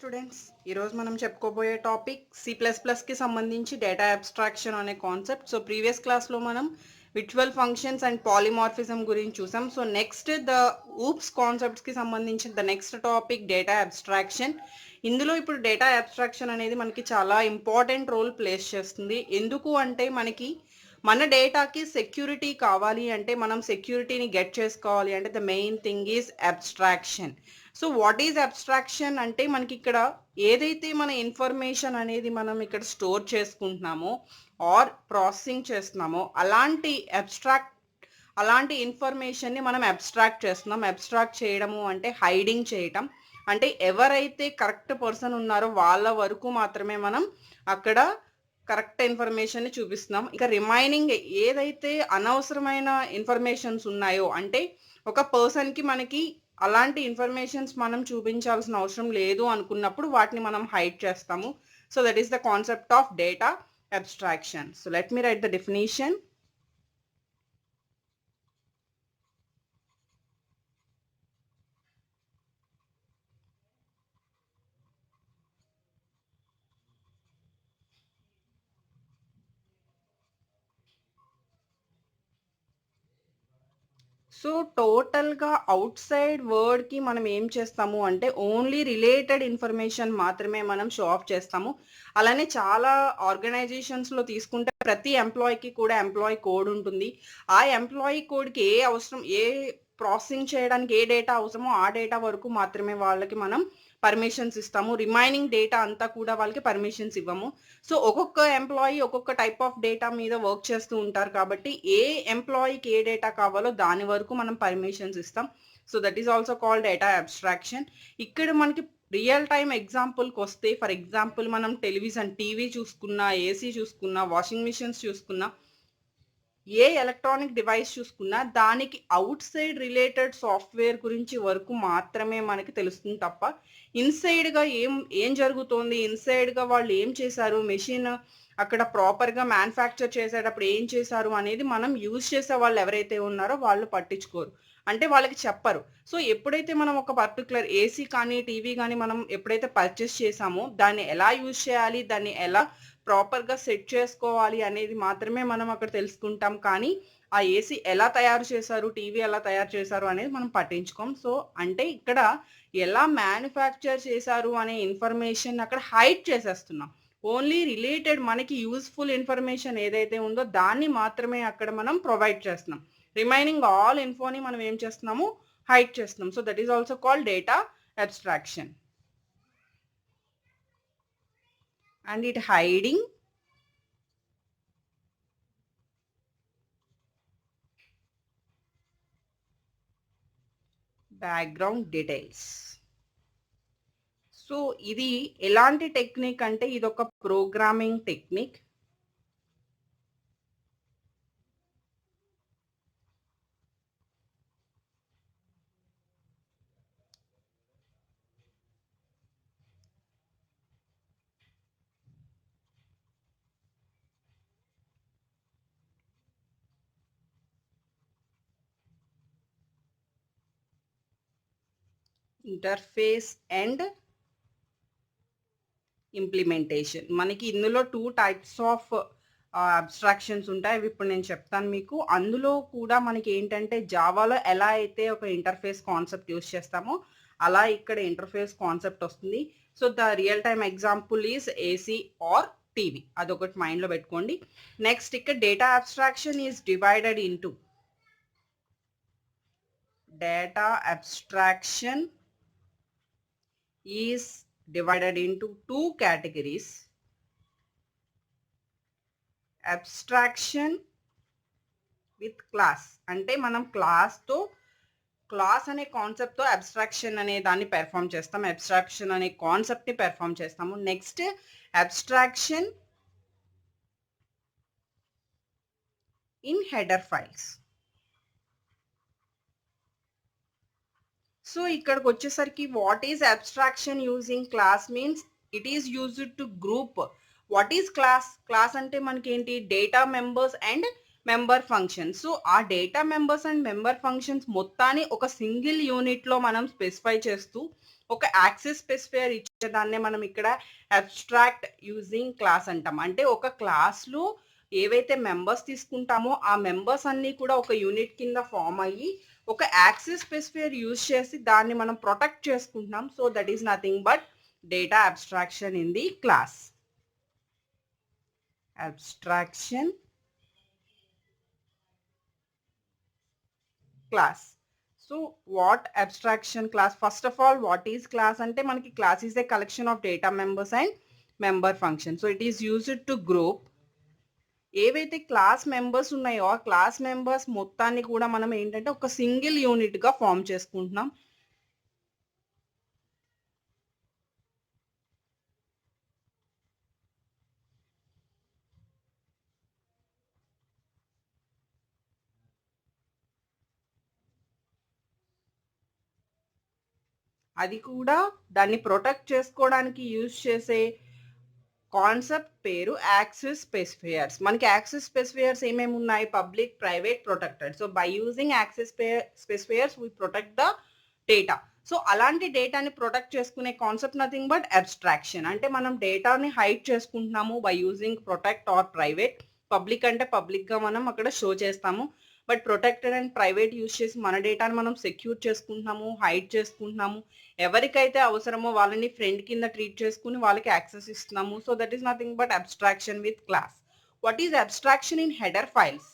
Students, ఈరోజు మనం చెప్పుకోబోయే టాపిక్ సి++కి సంబంధించి డేటా అబ్స్ట్రాక్షన్ అనే కాన్సెప్ట్. సో ప్రీవియస్ క్లాస్లో మనం విర్చువల్ ఫంక్షన్స్ అండ్ పాలిమార్ఫిజం గురించి చూసాం. సో నెక్స్ట్ ద ఊప్స్ కాన్సెప్ట్స్కి సంబంధించిన the next topic data abstraction. ఇందులో ఇప్పుడు డేటా అబ్స్ట్రాక్షన్ అనేది మనకి చాలా ఇంపార్టెంట్ రోల్ ప్లేస్ చేస్తుంది. ఎందుకు అంటే మనకి మన డేటాకి సెక్యూరిటీ కావాలి అంటే, మనం సెక్యూరిటీని గెట్ చేసుకోవాలి అంటే the main thing is abstraction. So what is abstraction అంటే, మనకి ఇక్కడ ఏదైతే మన ఇన్ఫర్మేషన్ అనేది మనం ఇక్కడ స్టోర్ చేసుకుంటున్నామో ఆర్ ప్రాసెసింగ్ చేస్తున్నామో అలాంటి ఇన్ఫర్మేషన్ని మనం అబ్స్ట్రాక్ట్ చేస్తున్నాం. అబ్స్ట్రాక్ట్ చేయడము అంటే హైడింగ్ చేయటం. అంటే ఎవరైతే కరెక్ట్ పర్సన్ ఉన్నారో వాళ్ళ వరకు మాత్రమే మనం అక్కడ కరెక్ట్ ఇన్ఫర్మేషన్ని చూపిస్తున్నాం. ఇక రిమైనింగ్ ఏదైతే అనవసరమైన ఇన్ఫర్మేషన్స్ ఉన్నాయో, అంటే ఒక పర్సన్కి మనకి అలాంటి ఇన్ఫర్మేషన్స్ మనం చూపించాల్సిన అవసరం లేదు అనుకున్నప్పుడు వాటిని మనం హైడ్ చేస్తాము. So that is the concept of data abstraction. So let me right the definition. So టోటల్గా అవుట్ సైడ్ వరల్డ్కి మనం ఏం చేస్తాము అంటే ఓన్లీ రిలేటెడ్ ఇన్ఫర్మేషన్ మాత్రమే మనం షో ఆఫ్ చేస్తాము. అలానే చాలా ఆర్గనైజేషన్స్లో తీసుకుంటే ప్రతి ఎంప్లాయీకి కూడా ఎంప్లాయీ కోడ్ ఉంటుంది. ఆ ఎంప్లాయీ కోడ్కి ఏ అవసరం, ఏ ప్రాసెసింగ్ చేయడానికి ఏ డేటా అవసరమో ఆ డేటా వరకు మాత్రమే వాళ్ళకి మనం పర్మిషన్స్ ఇస్తాము. రిమైనింగ్ డేటా అంతా కూడా వాళ్ళకి పర్మిషన్స్ ఇవ్వము. సో ఒక్కొక్క ఎంప్లాయీ ఒక్కొక్క టైప్ ఆఫ్ డేటా మీద వర్క్ చేస్తూ ఉంటారు కాబట్టి ఏ ఎంప్లాయీకి ఏ డేటా కావాలో దాని వరకు మనం పర్మిషన్స్ ఇస్తాం. So that is also called data abstraction. ఇక్కడ మనకి రియల్ టైమ్ ఎగ్జాంపుల్కి వస్తే, ఫర్ ఎగ్జాంపుల్ మనం టెలివిజన్, టీవీ చూసుకున్నా, ఏసీ చూసుకున్నా, వాషింగ్ మిషన్స్ చూసుకున్నా, ఏ ఎలక్ట్రానిక్ డివైస్ చూసుకున్నా దానికి అవుట్ సైడ్ రిలేటెడ్ సాఫ్ట్వేర్ గురించి వరకు మాత్రమే మనకి తెలుస్తుంది తప్ప ఇన్సైడ్గా ఏం జరుగుతోంది, ఇన్సైడ్గా వాళ్ళు ఏం చేశారు, మెషిన్ అక్కడ ప్రాపర్గా మ్యానుఫ్యాక్చర్ చేసేటప్పుడు ఏం చేశారు అనేది మనం యూజ్ చేసే వాళ్ళు ఎవరైతే ఉన్నారో వాళ్ళు పట్టించుకోరు. అంటే వాళ్ళకి చెప్పరు. సో ఎప్పుడైతే మనం ఒక పర్టికులర్ ఏసీ కానీ టీవీ కానీ మనం ఎప్పుడైతే పర్చేస్ చేసామో దాన్ని ఎలా యూజ్ చేయాలి, దాన్ని ఎలా ప్రాపర్గా సెట్ చేసుకోవాలి అనేది మాత్రమే మనం అక్కడ తెలుసుకుంటాం. కానీ ఆ ఏసీ ఎలా తయారు చేశారు, టీవీ ఎలా తయారు చేశారు అనేది మనం పట్టించుకోం. సో అంటే ఇక్కడ ఎలా మ్యానుఫ్యాక్చర్ చేశారు అనే ఇన్ఫర్మేషన్ అక్కడ హైడ్ చేసేస్తున్నాం. ఓన్లీ రిలేటెడ్ మనకి యూస్ఫుల్ ఇన్ఫర్మేషన్ ఏదైతే ఉందో దాన్ని మాత్రమే అక్కడ మనం ప్రొవైడ్ చేస్తున్నాం. రిమైనింగ్ ఆల్ ఇన్ఫోని మనం ఏం చేస్తున్నాము, హైడ్ చేస్తున్నాం. So that is also called data abstraction. And it hiding background details. So ఇది ఎలాంటి టెక్నిక్ అంటే ఇది ఒక programming technique. Interface and implementation. మనకి ఇందులో 2 టైప్స్ ఆఫ్ అబ్స్ట్రాక్షన్స్ ఉంటాయి. అవి ఇప్పుడు నేను చెప్తాను మీకు. అందులో కూడా మనకి ఏంటంటే జావాలో ఎలా అయితే ఒక ఇంటర్ఫేస్ కాన్సెప్ట్ యూజ్ చేస్తామో అలా ఇక్కడ ఇంటర్ఫేస్ కాన్సెప్ట్ వస్తుంది. So the real time example is AC or TV. అదొకటి మైండ్లో పెట్టుకోండి. నెక్స్ట్ ఇక్కడ data abstraction is divided into data abstraction is divided into 2 categories. Abstraction with class. అంటే మనం క్లాస్ అనే కాన్సెప్ట్తో అబ్స్ట్రాక్షన్ అనే దాన్ని పెర్ఫామ్ చేస్తాం. అబ్స్ట్రాక్షన్ అనే కాన్సెప్ట్ని పెర్ఫామ్ చేస్తాము. Next abstraction in header files. So ఇక్కడికి వచ్చేసరికి what is abstraction using class means it is used to group. What is class అంటే మనకి ఏంటి, data members and member functions. So ఆ data members and member functions మొత్తాన్ని ఒక single యూనిట్లో మనం స్పెసిఫై చేస్తూ ఒక యాక్సెస్ స్పెసిఫైయర్ దాన్నే మనం ఇక్కడ అబ్స్ట్రాక్ట్ యూజింగ్ క్లాస్ అంటాం. అంటే ఒక క్లాస్‌లో ఏవైతే మెంబర్స్ తీసుకుంటామో ఆ మెంబర్స్ అన్నీ కూడా ఒక యూనిట్ కింద ఫార్మ్ అయ్యి ఒక యాక్సెస్ స్పెసిఫైయర్ యూజ్ చేసి దాన్ని మనం ప్రొటెక్ట్ చేసుకుంటున్నాం. So that is nothing but data abstraction in the class. Abstraction class. So what abstraction class? First of all, what is class? Ante manaki class is a collection of data members and member function. So it is used to group ఏవైతే class members ఉన్నాయో ఆ class members మొత్తాన్ని కూడా మనం ఏంటంటే ఒక single unit గా form చేసుకుంటున్నాం. అది కూడా దాన్ని ప్రొటెక్ట్ చేసుకోవడానికి యూజ్ చేసే కాన్సెప్ట్ పేరు యాక్సెస్ స్పెసిఫైయర్స్. మనకి యాక్సెస్ స్పెసిఫైయర్స్ ఏమేమి ఉన్నాయి? Public, private, protected. So by using access specifiers we protect the data. సో అలాంటి డేటాని ప్రొటెక్ట్ చేసుకునే కాన్సెప్ట్ నథింగ్ బట్ అబ్స్ట్రాక్షన్. అంటే మనం డేటాని హైడ్ చేసుకుంటున్నాము by using protect or private. Public అంటే పబ్లిక్ గా మనం అక్కడ షో చేస్తాము. But protected and private use చేసి మన డేటాని మనం సెక్యూర్ చేసుకుంటున్నాము, హైడ్ చేసుకుంటున్నాము. ఎవరికైతే అవసరమో వాళ్ళని ఫ్రెండ్ కింద ట్రీట్ చేసుకుని వాళ్ళకి యాక్సెస్ ఇస్తున్నాము. So that is nothing but abstraction with class. What is abstraction in header files?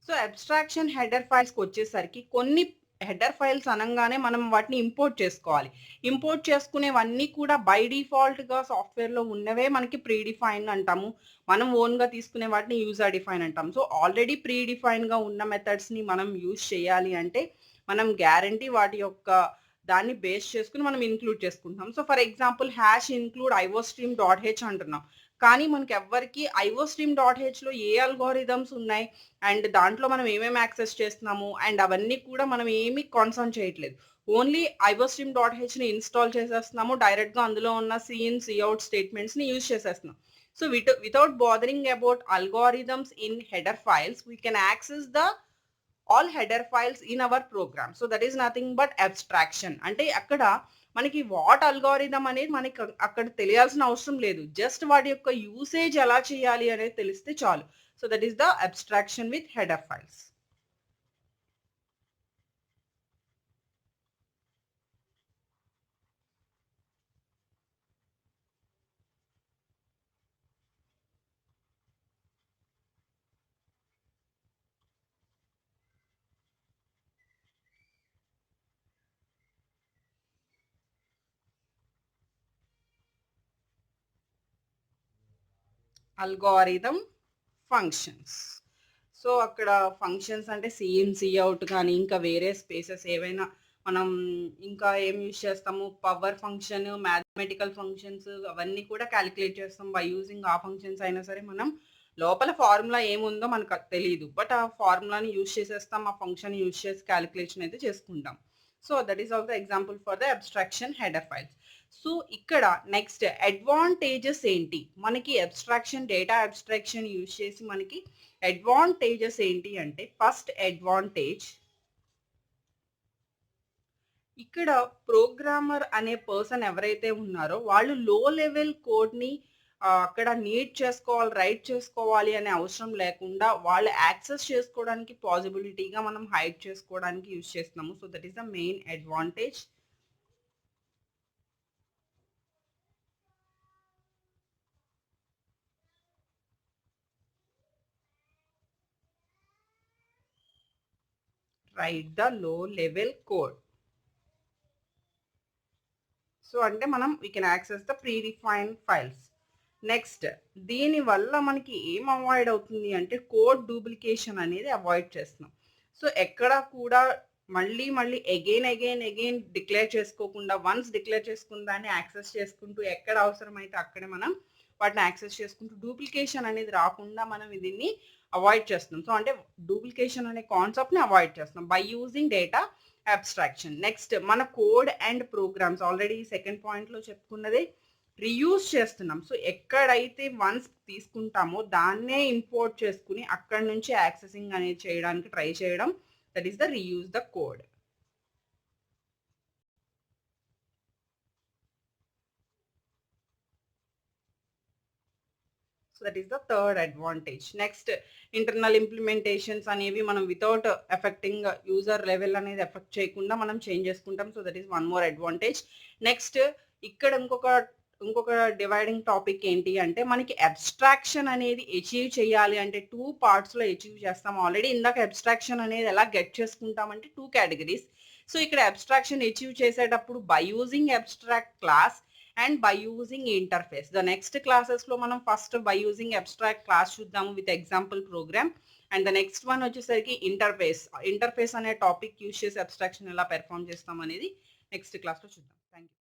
So abstraction header ఫైల్స్కి వచ్చేసరికి కొన్ని హెడర్ ఫైల్స్ అనగానే మనం వాటిని ఇంపోర్ట్ చేసుకోవాలి. ఇంపోర్ట్ చేసుకునేవన్నీ కూడా బై డిఫాల్ట్గా సాఫ్ట్వేర్లో ఉన్నవే మనకి ప్రీ డిఫైన్ అంటాము. మనం ఓన్గా తీసుకునే వాటిని యూజర్ డిఫైన్ అంటాం. సో ఆల్రెడీ ప్రీ డిఫైన్గా ఉన్న మెథడ్స్ని మనం యూజ్ చేయాలి అంటే మనం గ్యారంటీ వాటి యొక్క దాన్ని బేస్ చేసుకుని మనం ఇంక్లూడ్ చేసుకుంటాం. So for example hash include iostream dot H అంటున్నాం. కానీ మనకి ఎవ్వరికి ఐఓస్ట్రీమ్ డాట్ హెచ్లో ఏ అల్గోరిథమ్స్ ఉన్నాయి అండ్ దాంట్లో మనం ఏమేమి యాక్సెస్ చేస్తున్నాము అండ్ అవన్నీ కూడా మనం ఏమి కాన్సర్న్ చేయట్లేదు. ఓన్లీ ఐఓస్ట్రీమ్ డాట్ హెచ్ని ఇన్స్టాల్ చేసేస్తున్నాము. డైరెక్ట్గా అందులో ఉన్న సిఇన్ సిఅవుట్ స్టేట్మెంట్స్ని యూజ్ చేసేస్తున్నాం. So without bothering about algorithms in header files we can access the all header files in our program. So that is nothing but abstraction. అంటే అక్కడ మనకి వాట్ అల్గోరిథం అనేది మనకి అక్కడ తెలియాల్సిన అవసరం లేదు. జస్ట్ వాటి యొక్క యూసేజ్ ఎలా చేయాలి అనేది తెలిస్తే చాలు. So that is the abstraction with header files. Algorithm functions. So అక్కడ ఫంక్షన్స్ అంటే సిఇన్ సిఅవుట్ కానీ ఇంకా వేరే స్పేసెస్ ఏవైనా మనం ఇంకా ఏం యూజ్ చేస్తాము? పవర్ ఫంక్షన్, మ్యాథమెటికల్ ఫంక్షన్స్ అవన్నీ కూడా క్యాలిక్యులేట్ చేస్తాం. బై యూజింగ్ ఆ ఫంక్షన్స్ అయినా సరే మనం లోపల ఫార్ములా ఏముందో మనకు తెలియదు. బట్ ఆ ఫార్ములాని యూజ్ చేసేస్తాం. ఆ ఫంక్షన్ యూజ్ చేసి క్యాలిక్యులేషన్ అయితే చేసుకుంటాం. So that is also example for the abstraction header files. So ఇక్కడ నెక్స్ట్ అడ్వాంటేజెస్ ఏంటి? మనకి అబ్స్ట్రాక్షన్ డేటా అబ్స్ట్రాక్షన్ యూజ్ చేసి మనకి అడ్వాంటేజెస్ ఏంటి అంటే ఫస్ట్ అడ్వాంటేజ్ ఇక్కడ ప్రోగ్రామర్ అనే పర్సన్ ఎవరైతే ఉన్నారో వాళ్ళు లో లెవెల్ కోడ్ని అక్కడ నీడ్ చేసుకోవాలి, రైట్ చేసుకోవాలి అనే అవసరం లేకుండా వాళ్ళు యాక్సెస్ చేసుకోవడానికి పాసిబిలిటీగా మనం హైడ్ చేసుకోవడానికి యూజ్ చేస్తున్నాము. So that is the main advantage. Right the low level code. So అంటే మనం we can access the pre define files. Next దీనివల్ల మనకి ఏం అవాయిడ్ అవుతుంది అంటే కోడ్ డూప్లికేషన్ అనేది అవాయిడ్ చేస్తున్నాం. సో ఎక్కడ కూడా మళ్ళీ మళ్ళీ అగైన్ డిక్లేర్ చేసుకోకుండా వన్స్ డిక్లేర్ చేసుకున్న దాన్ని యాక్సెస్ చేసుకుంటూ ఎక్కడ అవసరమైతే అక్కడే మనం వాటిని యాక్సెస్ చేసుకుంటూ డూప్లికేషన్ అనేది రాకుండా మనం దీన్ని అవాయిడ్ చేస్తున్నాం. సో అంటే డూప్లికేషన్ అనే కాన్సెప్ట్ని అవాయిడ్ చేస్తున్నాం by using data abstraction. Next మన code and programs already second పాయింట్లో చెప్పుకున్నది రీయూజ్ చేస్తున్నాం. సో, ఎక్కడైతే వన్స్ తీసుకుంటామో దాన్నే ఇంపోర్ట్ చేసుకొని అక్కడి నుంచి యాక్సెసింగ్ అనేది చేయడానికి ట్రై చేయడం. That is the reuse the code. So, that is the third advantage. Next internal implementations అనేవి మనం వితౌట్ ఎఫెక్టింగ్ యూజర్ లెవెల్ అనేది ఎఫెక్ట్ చేయకుండా మనం చేంజ్ చేసుకుంటాం. So, that is one more advantage. Next ఇక్కడ ఇంకొక డివైడింగ్ టాపిక్ ఏంటి అంటే మనకి అబ్స్ట్రాక్షన్ అనేది అచీవ్ చేయాలి అంటే 2 పార్ట్స్‌లో అచీవ్ చేస్తాం. ఆల్రెడీ ఇందాక అబ్స్ట్రాక్షన్ అనేది ఎలా గెట్ చేసుకుంటామంటే 2 కేటగరీస్. సో, ఇక్కడ అబ్స్ట్రాక్షన్ అచీవ్ చేసేటప్పుడు by using abstract class and by using interface. The next క్లాసెస్‌లో మనం first by using abstract class చూద్దాము with example program. And the next one వచ్చేసరికి ఇంటర్ఫేస్. ఇంటర్ఫేస్ అనే టాపిక్ యూజ్ చేసి abstraction ఎలా perform చేస్తాం అనేది నెక్స్ట్ క్లాస్‌లో చూద్దాం. Thank you.